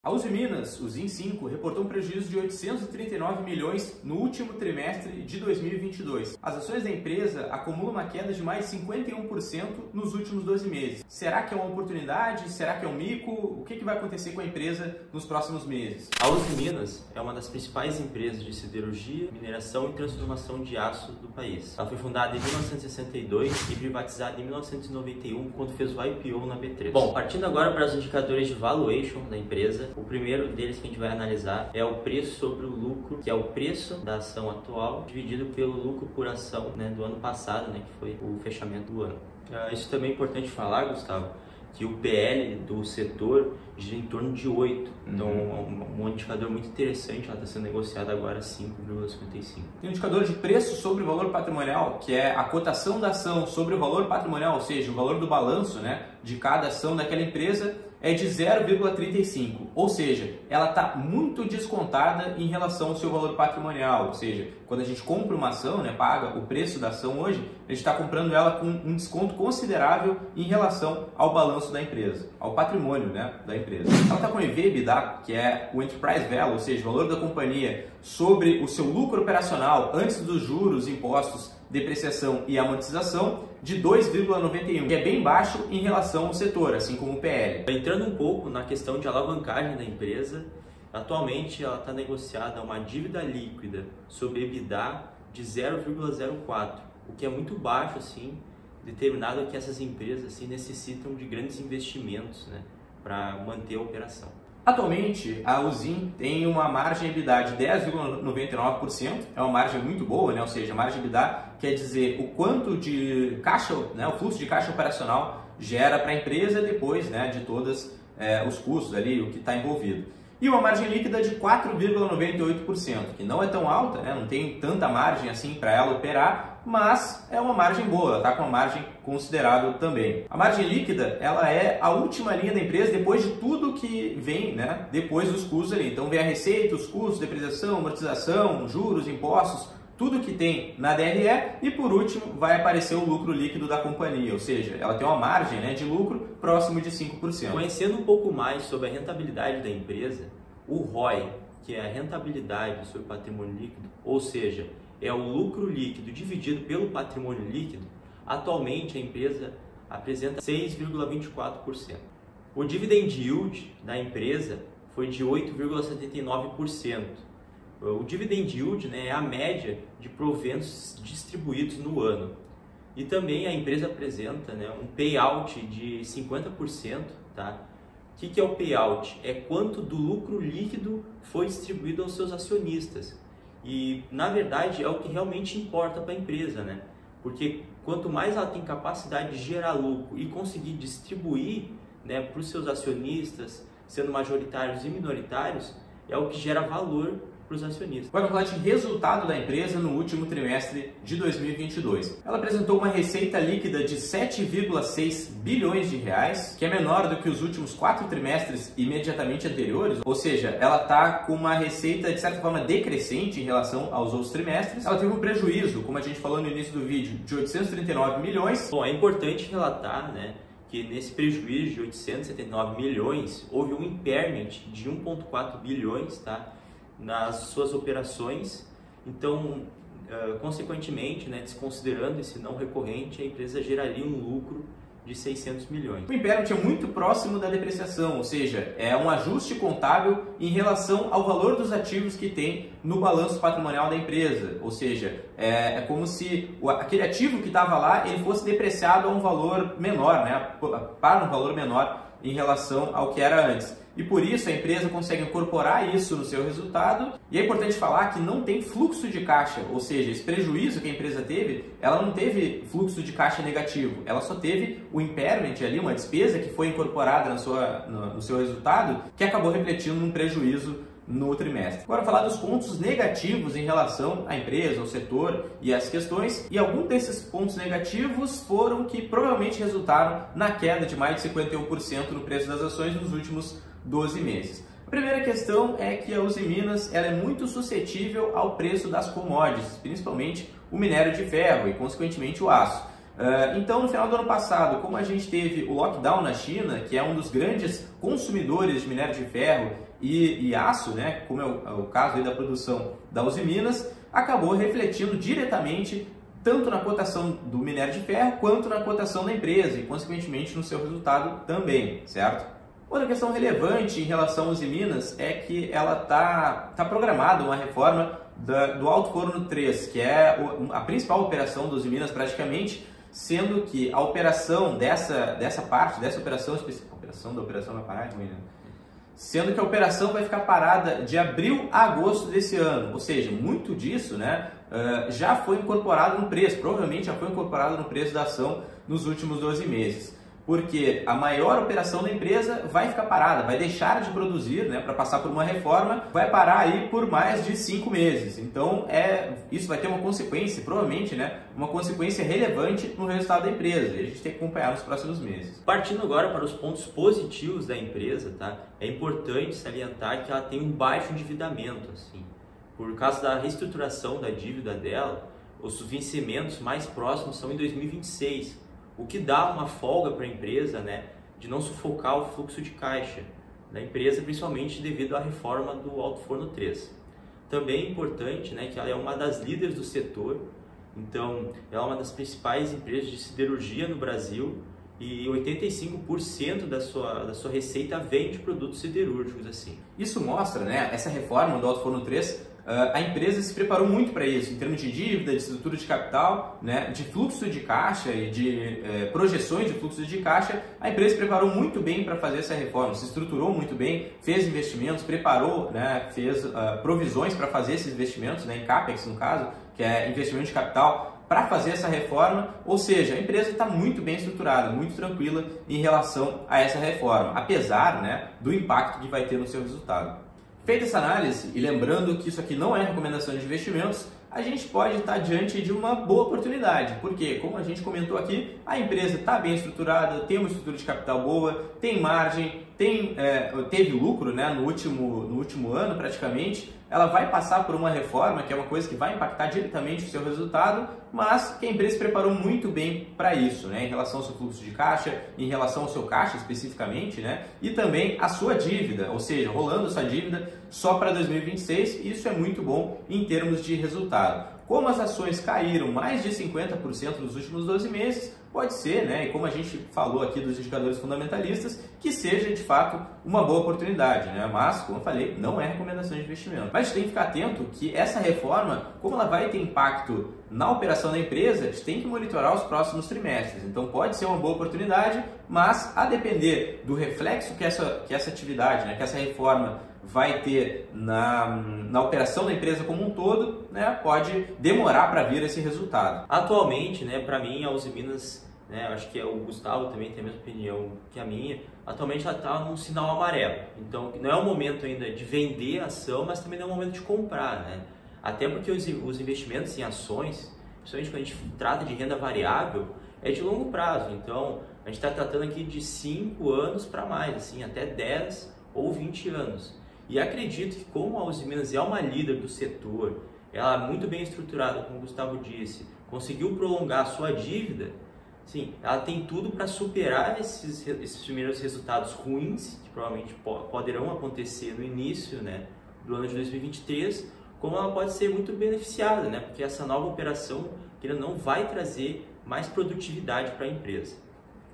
A Usiminas, o ZIN5, reportou um prejuízo de 839 milhões no último trimestre de 2022. As ações da empresa acumulam uma queda de mais de 51% nos últimos 12 meses. Será que é uma oportunidade? Será que é um mico? O que vai acontecer com a empresa nos próximos meses? A Usiminas é uma das principais empresas de siderurgia, mineração e transformação de aço do país. Ela foi fundada em 1962 e privatizada em 1991, quando fez o IPO na B3. Bom, partindo agora para os indicadores de valuation da empresa, o primeiro deles que a gente vai analisar é o preço sobre o lucro, que é o preço da ação atual dividido pelo lucro por ação do ano passado, que foi o fechamento do ano. Isso também é importante falar, Gustavo, que o PL do setor gira em torno de 8. Então, um indicador muito interessante, ela está sendo negociada agora a 5,55. Tem um indicador de preço sobre o valor patrimonial, que é a cotação da ação sobre o valor patrimonial, ou seja, o valor do balanço de cada ação daquela empresa, é de 0,35, ou seja, ela está muito descontada em relação ao seu valor patrimonial, ou seja, quando a gente compra uma ação, paga o preço da ação hoje, a gente está comprando ela com um desconto considerável em relação ao balanço da empresa, ao patrimônio da empresa. Ela está com EV/EBITDA, que é o Enterprise Value, ou seja, o valor da companhia sobre o seu lucro operacional antes dos juros, impostos, depreciação e amortização, de 2,91, que é bem baixo em relação ao setor, assim como o PL. Entrando um pouco na questão de alavancagem da empresa, atualmente ela está negociada uma dívida líquida sobre EBITDA de 0,04, o que é muito baixo, determinado que essas empresas necessitam de grandes investimentos para manter a operação. Atualmente, a Usim tem uma margem EBITDA de 10,99%, é uma margem muito boa, ou seja, a margem EBITDA quer dizer o quanto de caixa, o fluxo de caixa operacional gera para a empresa depois de todos os custos ali, o que está envolvido. E uma margem líquida de 4,98%, que não é tão alta, não tem tanta margem assim para ela operar, mas é uma margem boa, ela está com uma margem considerável também. A margem líquida, ela é a última linha da empresa depois de tudo que vem, depois dos custos ali. Então vem a receita, os custos, depreciação, amortização, juros, impostos, tudo que tem na DRE, e por último vai aparecer o lucro líquido da companhia, ou seja, ela tem uma margem de lucro próximo de 5%. Conhecendo um pouco mais sobre a rentabilidade da empresa, o ROI, que é a rentabilidade sobre o patrimônio líquido, ou seja, é o lucro líquido dividido pelo patrimônio líquido, atualmente a empresa apresenta 6,24%. O dividend yield da empresa foi de 8,79%. O dividend yield é a média de proventos distribuídos no ano. E também a empresa apresenta um payout de 50%. O que é o payout? É quanto do lucro líquido foi distribuído aos seus acionistas. E, na verdade, é o que realmente importa para a empresa, porque quanto mais ela tem capacidade de gerar lucro e conseguir distribuir para os seus acionistas, sendo majoritários e minoritários, é o que gera valor para os acionistas. Agora vamos falar de resultado da empresa no último trimestre de 2022. Ela apresentou uma receita líquida de 7,6 bilhões de reais, que é menor do que os últimos 4 trimestres imediatamente anteriores, ou seja, ela está com uma receita de certa forma decrescente em relação aos outros trimestres. Ela teve um prejuízo, como a gente falou no início do vídeo, de 839 milhões. Bom, é importante relatar que nesse prejuízo de 879 milhões houve um impairment de 1,4 bilhões, nas suas operações. Então, consequentemente, desconsiderando esse não recorrente, a empresa geraria um lucro de 600 milhões. O impairment é muito próximo da depreciação, ou seja, é um ajuste contábil em relação ao valor dos ativos que tem no balanço patrimonial da empresa, ou seja, é como se aquele ativo que estava lá ele fosse depreciado a um valor menor, para um valor menor em relação ao que era antes. E por isso a empresa consegue incorporar isso no seu resultado. E é importante falar que não tem fluxo de caixa, ou seja, esse prejuízo que a empresa teve, ela não teve fluxo de caixa negativo, ela só teve o impairment ali, uma despesa que foi incorporada no seu resultado, que acabou refletindo num prejuízo no trimestre. Agora falar dos pontos negativos em relação à empresa, ao setor e às questões, e alguns desses pontos negativos foram que provavelmente resultaram na queda de mais de 51% no preço das ações nos últimos 12 meses. A primeira questão é que a Usiminas ela é muito suscetível ao preço das commodities, principalmente o minério de ferro e consequentemente o aço. Então, no final do ano passado, como a gente teve o lockdown na China, que é um dos grandes consumidores de minério de ferro e aço, né, como é o caso aí da produção da Usiminas, acabou refletindo diretamente tanto na cotação do minério de ferro quanto na cotação da empresa e, consequentemente, no seu resultado também, certo? Outra questão relevante em relação à Usiminas é que ela tá programada uma reforma do Alto Forno 3, que é a principal operação da Usiminas praticamente, sendo que a operação dessa operação da operação vai parar, sendo que a operação vai ficar parada de abril a agosto desse ano, ou seja, muito disso, né, já foi incorporado no preço, provavelmente já foi incorporado no preço da ação nos últimos 12 meses. Porque a maior operação da empresa vai ficar parada, vai deixar de produzir, né, para passar por uma reforma, vai parar aí por mais de 5 meses. Então, isso vai ter uma consequência, provavelmente, né, uma consequência relevante no resultado da empresa. E a gente tem que acompanhar nos próximos meses. Partindo agora para os pontos positivos da empresa, tá? É importante salientar que ela tem um baixo endividamento, assim. Por causa da reestruturação da dívida dela, os vencimentos mais próximos são em 2026. O que dá uma folga para a empresa, né, de não sufocar o fluxo de caixa da empresa, principalmente devido à reforma do Alto Forno 3. Também é importante, né, que ela é uma das líderes do setor, então ela é uma das principais empresas de siderurgia no Brasil e 85% da sua receita vem de produtos siderúrgicos. Assim. Isso mostra, né, essa reforma do Alto Forno 3, a empresa se preparou muito para isso, em termos de dívida, de estrutura de capital, né, de fluxo de caixa e de projeções de fluxo de caixa. A empresa se preparou muito bem para fazer essa reforma, se estruturou muito bem, fez investimentos, preparou, né, fez provisões para fazer esses investimentos, né, em CAPEX no caso, que é investimento de capital, para fazer essa reforma, ou seja, a empresa está muito bem estruturada, muito tranquila em relação a essa reforma, apesar, né, do impacto que vai ter no seu resultado. Feita essa análise, e lembrando que isso aqui não é recomendação de investimentos, a gente pode estar diante de uma boa oportunidade, porque, como a gente comentou aqui, a empresa está bem estruturada, tem uma estrutura de capital boa, tem margem, teve lucro, né, no último ano praticamente. Ela vai passar por uma reforma, que é uma coisa que vai impactar diretamente o seu resultado, mas que a empresa se preparou muito bem para isso, né, em relação ao seu fluxo de caixa, em relação ao seu caixa especificamente, né, e também a sua dívida, ou seja, rolando essa dívida só para 2026, isso é muito bom em termos de resultado. Como as ações caíram mais de 50% nos últimos 12 meses, pode ser, né, e como a gente falou aqui dos indicadores fundamentalistas, que seja de fato uma boa oportunidade, né? Mas, como eu falei, não é recomendação de investimento. Mas a gente tem que ficar atento que essa reforma, como ela vai ter impacto na operação da empresa, a gente tem que monitorar os próximos trimestres. Então pode ser uma boa oportunidade, mas a depender do reflexo que essa atividade, né, que essa reforma vai ter na operação da empresa como um todo, né, pode demorar para vir esse resultado. Atualmente, né, para mim, a Usiminas, né, acho que o Gustavo também tem a mesma opinião que a minha, atualmente ela está num sinal amarelo. Então, não é o momento ainda de vender a ação, mas também não é o momento de comprar, né? Até porque os investimentos em ações, principalmente quando a gente trata de renda variável, é de longo prazo. Então, a gente está tratando aqui de 5 anos para mais, assim, até 10 ou 20 anos. E acredito que como a Usiminas é uma líder do setor, ela é muito bem estruturada, como o Gustavo disse, conseguiu prolongar a sua dívida, sim, ela tem tudo para superar esses primeiros resultados ruins, que provavelmente poderão acontecer no início, né, do ano de 2023, como ela pode ser muito beneficiada, né, porque essa nova operação que não vai trazer mais produtividade para a empresa.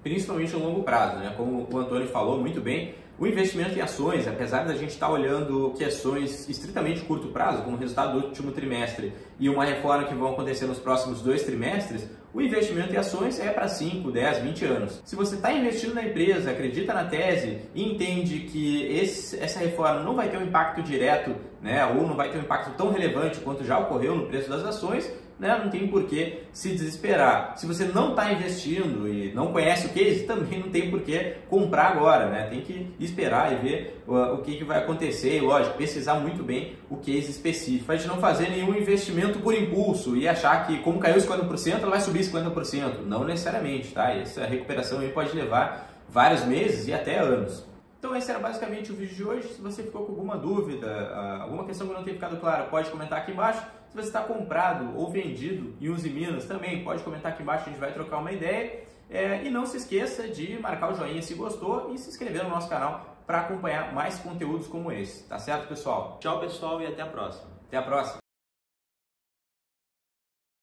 Principalmente a longo prazo, né? Como o Antônio falou muito bem, o investimento em ações, apesar da gente estar olhando que ações estritamente curto prazo, como resultado do último trimestre e uma reforma que vão acontecer nos próximos 2 trimestres, o investimento em ações é para 5, 10, 20 anos. Se você está investindo na empresa, acredita na tese e entende que essa reforma não vai ter um impacto direto, né, ou não vai ter um impacto tão relevante quanto já ocorreu no preço das ações, né, não tem por que se desesperar. Se você não está investindo e não conhece o case, também não tem por que comprar agora, né? Tem que esperar e ver o que vai acontecer e, lógico, pesquisar muito bem o case específico. Para a gente não fazer nenhum investimento por impulso e achar que, como caiu 50%, ela vai subir 50%. Não necessariamente, tá? Essa recuperação aí pode levar vários meses e até anos. Então esse era basicamente o vídeo de hoje. Se você ficou com alguma dúvida, alguma questão que não tenha ficado clara, pode comentar aqui embaixo. Se você está comprado ou vendido em Usiminas também, pode comentar aqui embaixo, a gente vai trocar uma ideia. E não se esqueça de marcar o joinha se gostou e se inscrever no nosso canal para acompanhar mais conteúdos como esse. Tá certo, pessoal? Tchau, pessoal, e até a próxima. Até a próxima.